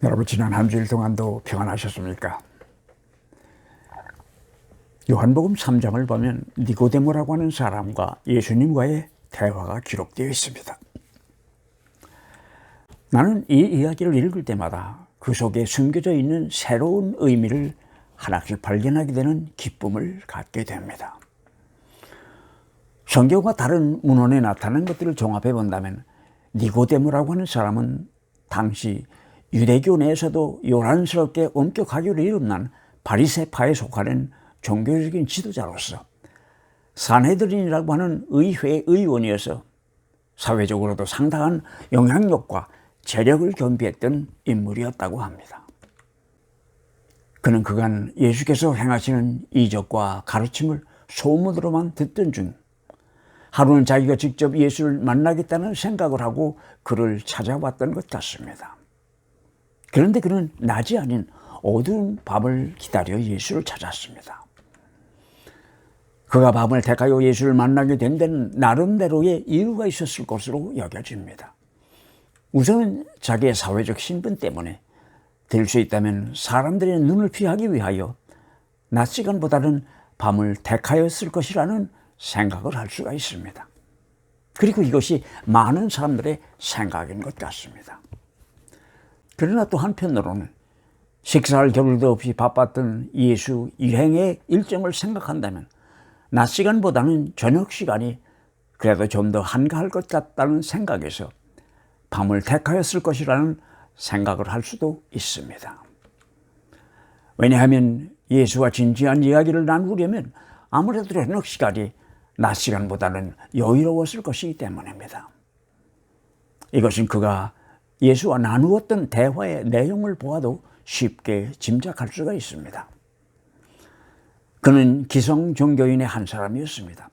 여러분, 지난 한 주일 동안도 평안하셨습니까? 요한복음 3장을 보면 니고데모라고 하는 사람과 예수님과의 대화가 기록되어 있습니다. 나는 이 이야기를 읽을 때마다 그 속에 숨겨져 있는 새로운 의미를 하나씩 발견하게 되는 기쁨을 갖게 됩니다. 성경과 다른 문헌에 나타난 것들을 종합해 본다면 니고데모라고 하는 사람은 당시 유대교 내에서도 요란스럽게 엄격하기로 이름난 바리새파에 속하는 종교적인 지도자로서 산헤드린이라고 하는 의회 의원이어서 사회적으로도 상당한 영향력과 재력을 겸비했던 인물이었다고 합니다. 그는 그간 예수께서 행하시는 이적과 가르침을 소문으로만 듣던 중 하루는 자기가 직접 예수를 만나겠다는 생각을 하고 그를 찾아왔던 것 같습니다. 그런데 그는 낮이 아닌 어두운 밤을 기다려 예수를 찾았습니다. 그가 밤을 택하여 예수를 만나게 된 데는 나름대로의 이유가 있었을 것으로 여겨집니다. 우선은 자기의 사회적 신분 때문에 될 수 있다면 사람들의 눈을 피하기 위하여 낮 시간보다는 밤을 택하였을 것이라는 생각을 할 수가 있습니다. 그리고 이것이 많은 사람들의 생각인 것 같습니다. 그러나 또 한편으로는 식사할 겨를도 없이 바빴던 예수 일행의 일정을 생각한다면 낮 시간보다는 저녁 시간이 그래도 좀 더 한가할 것 같다는 생각에서 밤을 택하였을 것이라는 생각을 할 수도 있습니다. 왜냐하면 예수와 진지한 이야기를 나누려면 아무래도 저녁 시간이 낮 시간보다는 여유로웠을 것이기 때문입니다. 이것은 그가 예수와 나누었던 대화의 내용을 보아도 쉽게 짐작할 수가 있습니다. 그는 기성 종교인의 한 사람이었습니다.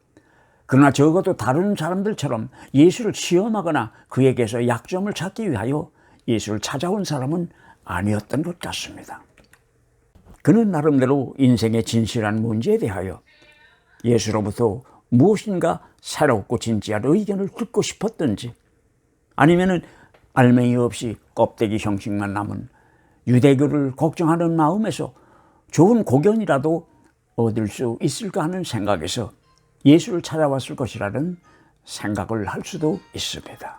그러나 적어도 다른 사람들처럼 예수를 시험하거나 그에게서 약점을 찾기 위하여 예수를 찾아온 사람은 아니었던 것 같습니다. 그는 나름대로 인생의 진실한 문제에 대하여 예수로부터 무엇인가 새롭고 진지한 의견을 듣고 싶었던지 아니면은 알맹이 없이 껍데기 형식만 남은 유대교를 걱정하는 마음에서 좋은 고견이라도 얻을 수 있을까 하는 생각에서 예수를 찾아왔을 것이라는 생각을 할 수도 있습니다.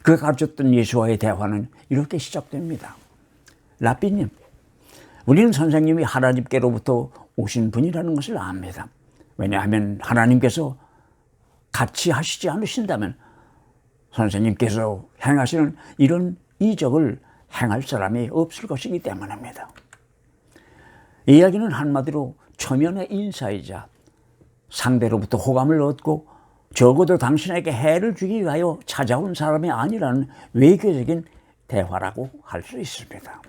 그가 가르쳤던 예수와의 대화는 이렇게 시작됩니다. 라삐님, 우리는 선생님이 하나님께로부터 오신 분이라는 것을 압니다. 왜냐하면 하나님께서 같이 하시지 않으신다면 선생님께서 행하시는 이런 이적을 행할 사람이 없을 것이기 때문입니다. 이 이야기는 한마디로 초면의 인사이자 상대로부터 호감을 얻고 적어도 당신에게 해를 주기 위하여 찾아온 사람이 아니라는 외교적인 대화라고 할 수 있습니다.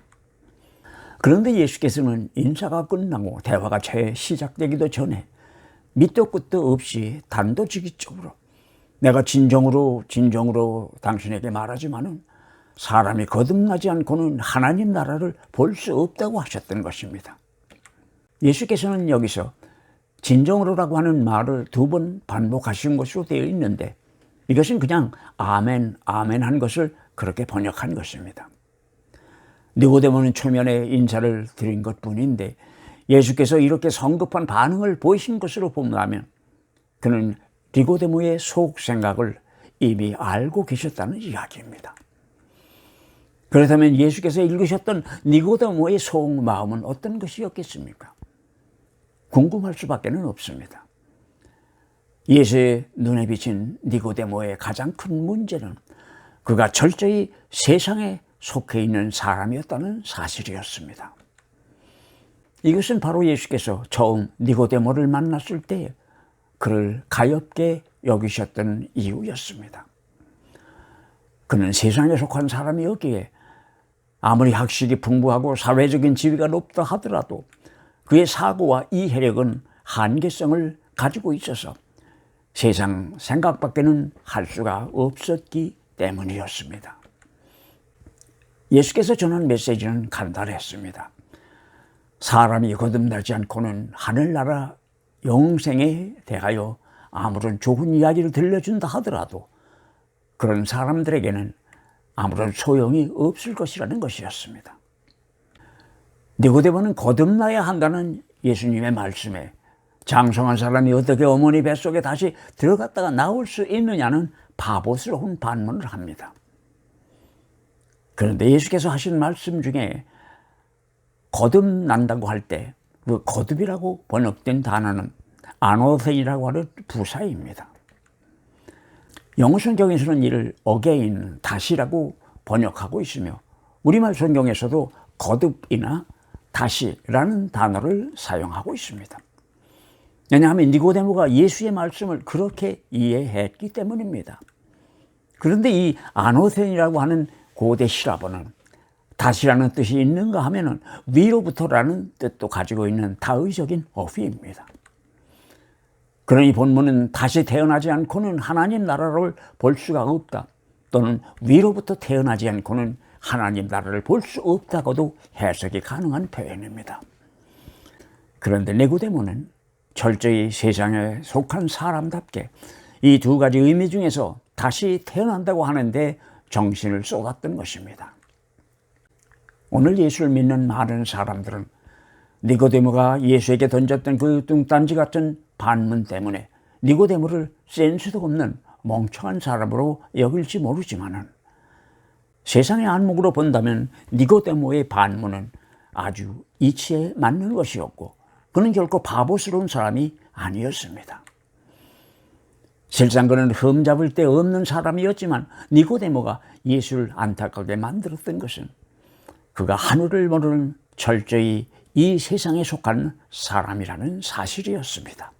그런데 예수께서는 인사가 끝나고 대화가 채 시작되기도 전에 밑도 끝도 없이 단도직입적으로 내가 진정으로 당신에게 말하지만은 사람이 거듭나지 않고는 하나님 나라를 볼 수 없다고 하셨던 것입니다. 예수께서는 여기서 진정으로라고 하는 말을 2번 반복하신 것으로 되어 있는데 이것은 그냥 아멘, 아멘 한 것을 그렇게 번역한 것입니다. 니고데모는 초면에 인사를 드린 것뿐인데 예수께서 이렇게 성급한 반응을 보이신 것으로 본다면 그는 니고데모의 속 생각을 이미 알고 계셨다는 이야기입니다. 그렇다면 예수께서 읽으셨던 니고데모의 속 마음은 어떤 것이었겠습니까? 궁금할 수밖에 없습니다. 예수의 눈에 비친 니고데모의 가장 큰 문제는 그가 철저히 세상에 속해 있는 사람이었다는 사실이었습니다. 이것은 바로 예수께서 처음 니고데모를 만났을 때 그를 가엾게 여기셨던 이유였습니다. 그는 세상에 속한 사람이었기에 아무리 학식이 풍부하고 사회적인 지위가 높다 하더라도 그의 사고와 이해력은 한계성을 가지고 있어서 세상 생각밖에는 할 수가 없었기 때문이었습니다. 예수께서 전한 메시지는 간단했습니다. 사람이 거듭나지 않고는 하늘나라 영생에 대하여 아무런 좋은 이야기를 들려준다 하더라도 그런 사람들에게는 아무런 소용이 없을 것이라는 것이었습니다. 니고데모는 거듭나야 한다는 예수님의 말씀에 장성한 사람이 어떻게 어머니 뱃속에 다시 들어갔다가 나올 수 있느냐는 바보스러운 반문을 합니다. 그런데 예수께서 하신 말씀 중에 거듭난다고 할 때 그 거듭이라고 번역된 단어는 아노센이라고 하는 부사입니다. 영어 성경에서는 이를 again, 다시라고 번역하고 있으며 우리말 성경에서도 거듭이나 다시라는 단어를 사용하고 있습니다. 왜냐하면 니고데모가 예수의 말씀을 그렇게 이해했기 때문입니다. 그런데 이 아노센이라고 하는 고대 시라버는 다시라는 뜻이 있는가 하면은 위로부터라는 뜻도 가지고 있는 타의적인 어휘입니다. 그러니 본문은 다시 태어나지 않고는 하나님 나라를 볼 수가 없다, 또는 위로부터 태어나지 않고는 하나님 나라를 볼 수 없다고도 해석이 가능한 표현입니다. 그런데 니고데모는 철저히 세상에 속한 사람답게 이 두 가지 의미 중에서 다시 태어난다고 하는데 정신을 쏟았던 것입니다. 오늘 예수를 믿는 많은 사람들은 니고데모가 예수에게 던졌던 그 뚱딴지 같은 반문 때문에 니고데모를 센스도 없는 멍청한 사람으로 여길지 모르지만은 세상의 안목으로 본다면 니고데모의 반문은 아주 이치에 맞는 것이었고 그는 결코 바보스러운 사람이 아니었습니다. 실상 그는 흠잡을 데 없는 사람이었지만 니고데모가 예수를 안타깝게 만들었던 것은 그가 하늘을 모르는 철저히 이 세상에 속한 사람이라는 사실이었습니다.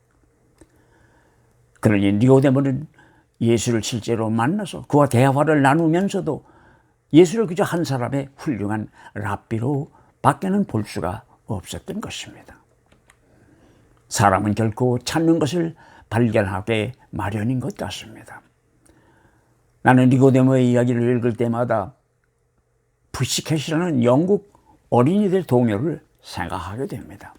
그러니 니고데모는 예수를 실제로 만나서 그와 대화를 나누면서도 예수를 그저 한 사람의 훌륭한 랍비로 밖에는 볼 수가 없었던 것입니다. 사람은 결코 찾는 것을 발견하게 마련인 것 같습니다. 나는 니고데모의 이야기를 읽을 때마다 푸시캣이라는 영국 어린이들 동요를 생각하게 됩니다.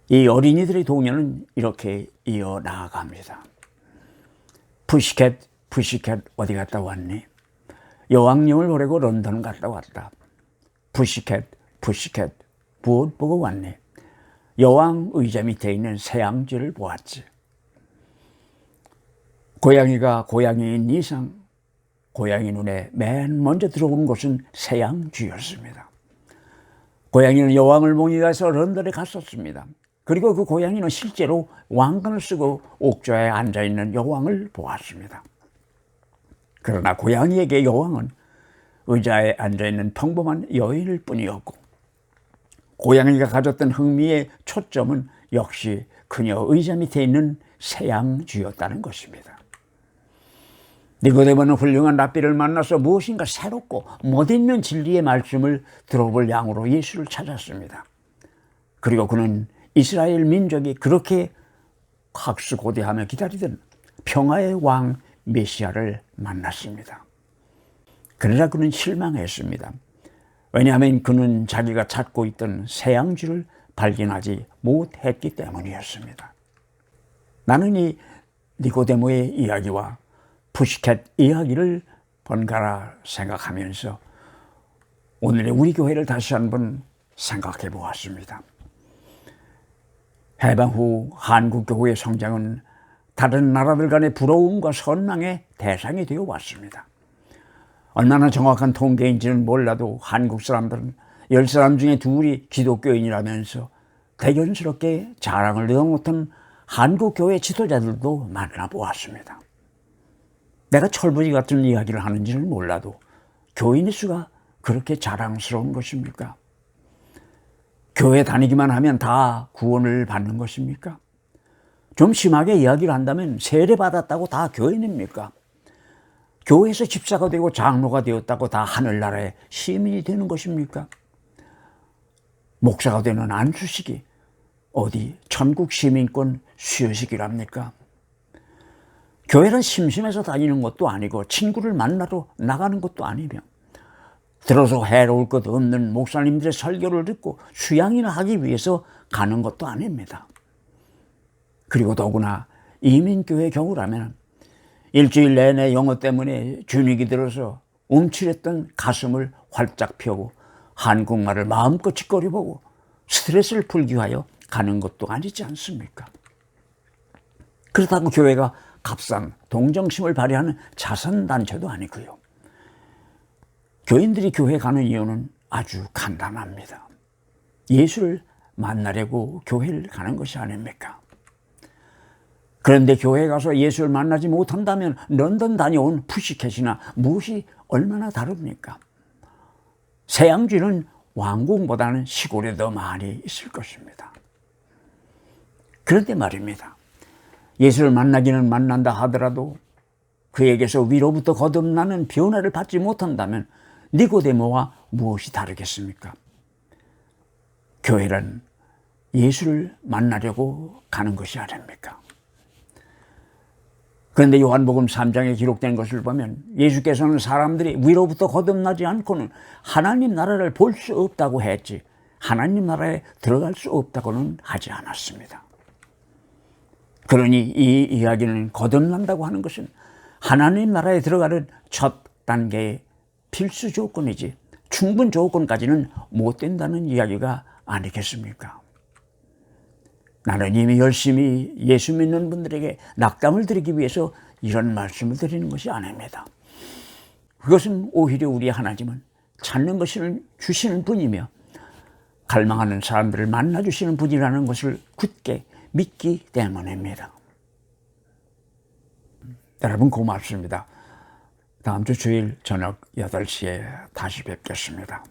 이 어린이들의 동요는 이렇게 이어나갑니다. 푸시캣, 푸시캣 어디 갔다 왔니? 여왕님을 보려고 런던 갔다 왔다. 푸시캣, 푸시캣 무엇 보고 왔니? 여왕 의자 밑에 있는 새양쥐를 보았지. 고양이가 고양이인 이상 고양이 눈에 맨 먼저 들어온 것은 새양쥐였습니다. 고양이는 여왕을 보기 위해서 런던에 갔었습니다. 그리고 그 고양이는 실제로 왕관을 쓰고 옥좌에 앉아있는 여왕을 보았습니다. 그러나 고양이에게 여왕은 의자에 앉아있는 평범한 여인일 뿐이었고 고양이가 가졌던 흥미의 초점은 역시 그녀 의자 밑에 있는 새양쥐였다는 것입니다. 니고데모는 훌륭한 랍비를 만나서 무엇인가 새롭고 멋있는 진리의 말씀을 들어볼 양으로 예수를 찾았습니다. 그리고 그는 이스라엘 민족이 그렇게 학수고대하며 기다리던 평화의 왕 메시아를 만났습니다. 그러나 그는 실망했습니다. 왜냐하면 그는 자기가 찾고 있던 새양쥐를 발견하지 못했기 때문이었습니다. 나는 이 니고데모의 이야기와 푸시캣 이야기를 번갈아 생각하면서 오늘의 우리 교회를 다시 한번 생각해 보았습니다. 해방 후 한국 교회의 성장은 다른 나라들 간의 부러움과 선망의 대상이 되어 왔습니다. 얼마나 정확한 통계인지는 몰라도 한국 사람들은 10사람 중에 2이 기독교인이라면서 대견스럽게 자랑을 내놓던 한국 교회 지도자들도 만나보았습니다. 내가 철부지 같은 이야기를 하는지는 몰라도 교인의 수가 그렇게 자랑스러운 것입니까? 교회 다니기만 하면 다 구원을 받는 것입니까? 좀 심하게 이야기를 한다면 세례받았다고 다 교인입니까? 교회에서 집사가 되고 장로가 되었다고 다 하늘나라의 시민이 되는 것입니까? 목사가 되는 안수식이 어디 천국 시민권 수여식이랍니까? 교회는 심심해서 다니는 것도 아니고 친구를 만나러 나가는 것도 아니며 들어서 해로울 것 없는 목사님들의 설교를 듣고 수양이나 하기 위해서 가는 것도 아닙니다. 그리고 더구나 이민교회 경우라면 일주일 내내 영어 때문에 주눅이 들어서 움츠렸던 가슴을 활짝 펴고 한국말을 마음껏 짓거려보고 스트레스를 풀기 위하여 가는 것도 아니지 않습니까? 그렇다고 교회가 값싼 동정심을 발휘하는 자선단체도 아니고요. 교인들이 교회 가는 이유는 아주 간단합니다. 예수를 만나려고 교회를 가는 것이 아닙니까? 그런데 교회에 가서 예수를 만나지 못한다면 런던 다녀온 푸시켓이나 무엇이 얼마나 다릅니까? 세양쥐는 왕궁보다는 시골에 더 많이 있을 것입니다. 그런데 말입니다. 예수를 만나기는 만난다 하더라도 그에게서 위로부터 거듭나는 변화를 받지 못한다면 니고데모와 무엇이 다르겠습니까? 교회는 예수를 만나려고 가는 것이 아닙니까? 그런데 요한복음 3장에 기록된 것을 보면 예수께서는 사람들이 위로부터 거듭나지 않고는 하나님 나라를 볼 수 없다고 했지 하나님 나라에 들어갈 수 없다고는 하지 않았습니다. 그러니 이 이야기는 거듭난다고 하는 것은 하나님 나라에 들어가는 첫 단계의 필수 조건이지 충분 조건까지는 못 된다는 이야기가 아니겠습니까? 나는 이미 열심히 예수 믿는 분들에게 낙담을 드리기 위해서 이런 말씀을 드리는 것이 아닙니다. 그것은 오히려 우리 하나님은 찾는 것을 주시는 분이며 갈망하는 사람들을 만나주시는 분이라는 것을 굳게 믿기 때문입니다. 여러분 고맙습니다. 다음 주 주일 저녁 8시에 다시 뵙겠습니다.